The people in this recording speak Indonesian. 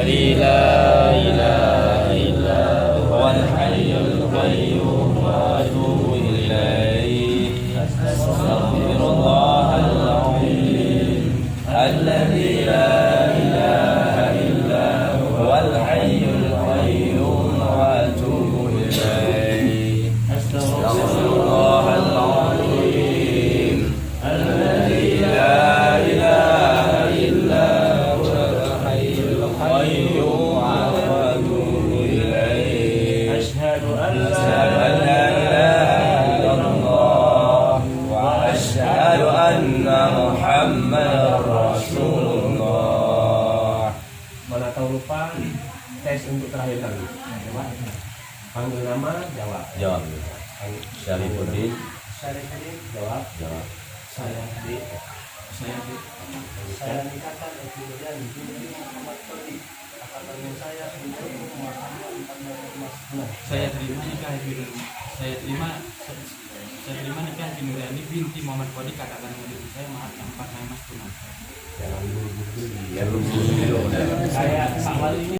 الذي لا إله إلا هو الحي القيوم وأتوب إليه أستغفر الله العظيم الذي لا إله إلا هو الحي القيوم وأتوب إليه أستغفر الله العظيم الذي لا إله إلا هو الحي القيوم وأتوب إليه أشهد أن لا إله إلا الله وأشهد أن محمدا رسول الله. Mana tahu lupa tes untuk terakhir kali. Panggil nama jawab. Jawab. Syarifuddin. Syarifuddin jawab. Jawab. Saya D. Saya nikahkan kemudian binti Muhammad Todi angkatan saya untuk memahami 14 Saya terima nikah Ibu Nuriani binti Muhammad Kodi kakak kandung ibu saya, maaf yang 4 saya mas tunai. Jangan buru-buru. Saya Pak Wali